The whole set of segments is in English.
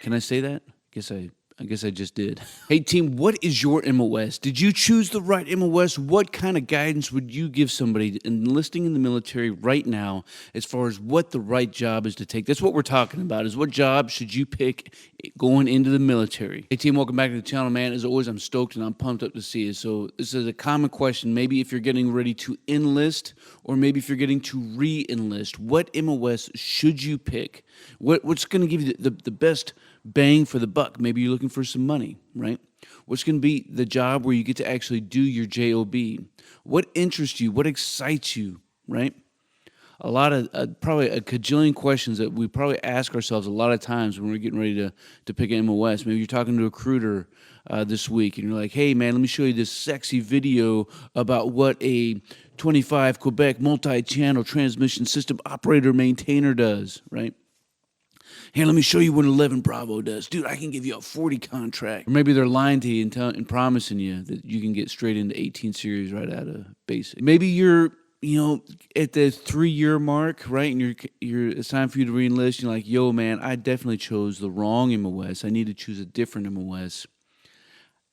Can I say that? I guess I just did. Hey team, what is your MOS? Did you choose the right MOS? What kind of guidance would you give somebody enlisting in the military right now as far as what the right job is to take? That's what we're talking about, is what job should you pick going into the military? Hey team, welcome back to the channel, man. As always, I'm stoked and I'm pumped up to see you. So this is a common question, maybe if you're getting ready to enlist or maybe if you're getting to re-enlist, what MOS should you pick? What's going to give you the best bang for the buck? Maybe you're looking for some money, right? What's going to be the job where you get to actually do your JOB? What interests you? What excites you, right? A lot of, probably a cajillion questions that we probably ask ourselves a lot of times when we're getting ready to pick an MOS. Maybe you're talking to a recruiter this week and you're like, hey man, let me show you this sexy video about what a 25 Quebec multi-channel transmission system operator maintainer does, right? Hey, let me show you what 11 Bravo does. Dude, I can give you a 40 contract. Or maybe they're lying to you and promising you that you can get straight into 18 series right out of basic. Maybe you're, at the 3-year mark, right? And it's time for you to re-enlist. You're like, yo, man, I definitely chose the wrong MOS. I need to choose a different MOS.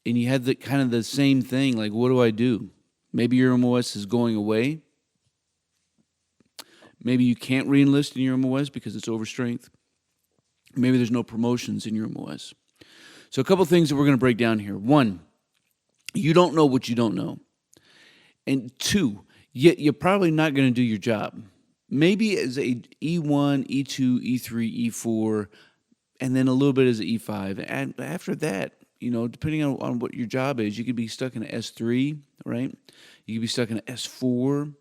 And you had kind of the same thing. Like, what do I do? Maybe your MOS is going away. Maybe you can't re-enlist in your MOS because it's overstrength. Maybe there's no promotions in your MOS. So a couple things that we're going to break down here. One, you don't know what you don't know. And two, you're probably not going to do your job. Maybe as a E1, E2, E3, E4, and then a little bit as an E5. And after that, depending on what your job is, you could be stuck in an S3, right? You could be stuck in an S4.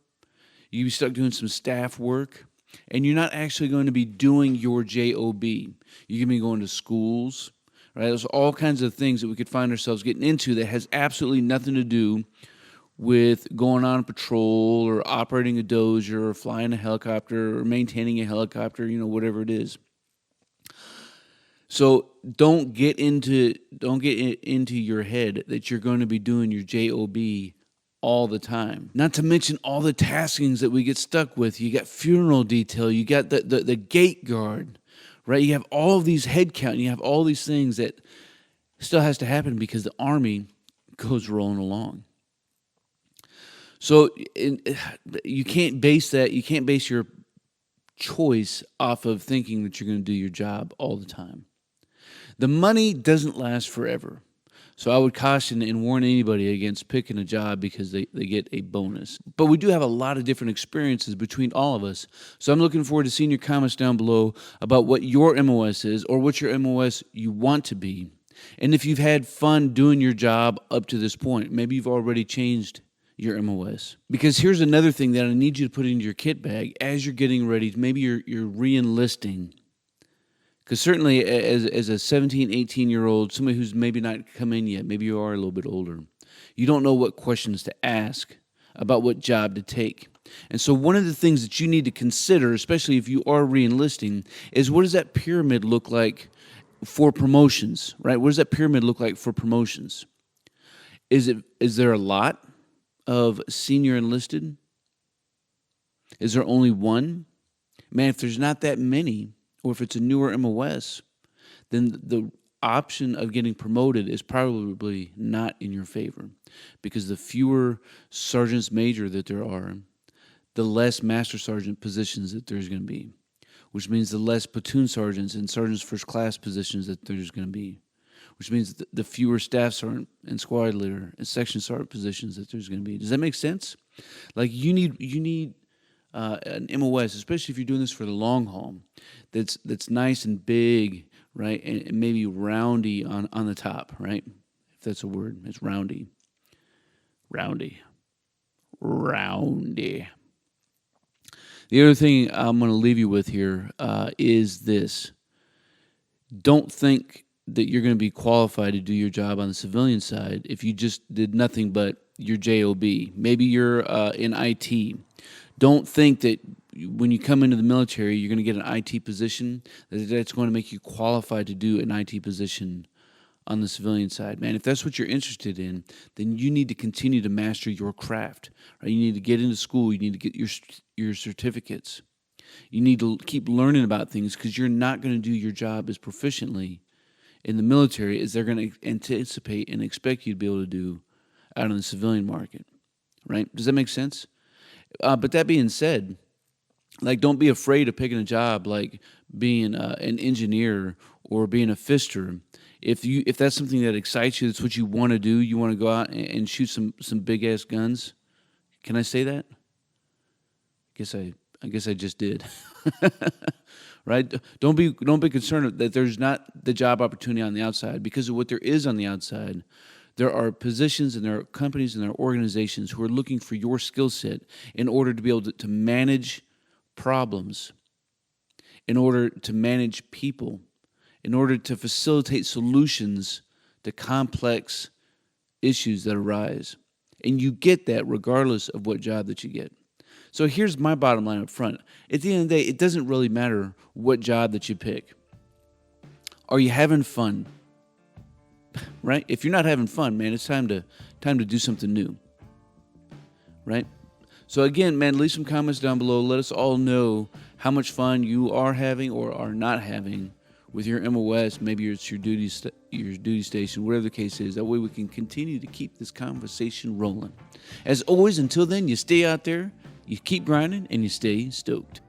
You could be stuck doing some staff work. And you're not actually going to be doing your JOB. You're going to be going to schools, right? There's all kinds of things that we could find ourselves getting into that has absolutely nothing to do with going on patrol or operating a dozer or flying a helicopter or maintaining a helicopter, whatever it is. So don't get into your head that you're going to be doing your JOB all the time. Not to mention all the taskings that we get stuck with. You got funeral detail, you got the gate guard, right? You have all of these head count, you have all these things that still has to happen because the Army goes rolling along. So you can't base your choice off of thinking that you're going to do your job all the time. The money doesn't last forever. So I would caution and warn anybody against picking a job because they get a bonus. But we do have a lot of different experiences between all of us. So I'm looking forward to seeing your comments down below about what your MOS is or what your MOS you want to be. And if you've had fun doing your job up to this point, maybe you've already changed your MOS. Because here's another thing that I need you to put into your kit bag as you're getting ready. Maybe you're re-enlisting. Because certainly as a 17, 18-year-old, somebody who's maybe not come in yet, maybe you are a little bit older, you don't know what questions to ask about what job to take. And so one of the things that you need to consider, especially if you are re-enlisting, is what does that pyramid look like for promotions, right? What does that pyramid look like for promotions? Is there a lot of senior enlisted? Is there only one? Man, if there's not that many, or if it's a newer MOS, then the option of getting promoted is probably not in your favor, because the fewer sergeants major that there are, the less master sergeant positions that there's going to be, which means the less platoon sergeants and sergeants first class positions that there's going to be, which means the fewer staff sergeant and squad leader and section sergeant positions that there's going to be. Does that make sense? Like you need an MOS, especially if you're doing this for the long haul, that's nice and big, right? And maybe roundy on the top, right? If that's a word, it's roundy. Roundy. The other thing I'm going to leave you with here is this. Don't think that you're going to be qualified to do your job on the civilian side if you just did nothing but your JOB. Maybe you're in IT. Don't think that when you come into the military, you're going to get an IT position, that's going to make you qualified to do an IT position on the civilian side. Man, if that's what you're interested in, then you need to continue to master your craft. Right? You need to get into school. You need to get your certificates. You need to keep learning about things because you're not going to do your job as proficiently in the military as they're going to anticipate and expect you to be able to do out in the civilian market, right? Does that make sense? But that being said, like, don't be afraid of picking a job like being an engineer or being a fister. If that's something that excites you, that's what you want to do. You want to go out and shoot some big ass guns. Can I say that? I guess I just did. Right? Don't be concerned that there's not the job opportunity on the outside, because of what there is on the outside. There are positions and there are companies and there are organizations who are looking for your skill set in order to be able to manage problems, in order to manage people, in order to facilitate solutions to complex issues that arise. And you get that regardless of what job that you get. So here's my bottom line up front. At the end of the day, it doesn't really matter what job that you pick. Are you having fun? Right? If you're not having fun, man, it's time to do something new. Right? So again, man, leave some comments down below. Let us all know how much fun you are having or are not having with your MOS. Maybe it's your duty station, whatever the case is. That way we can continue to keep this conversation rolling. As always, until then, you stay out there, you keep grinding, and you stay stoked.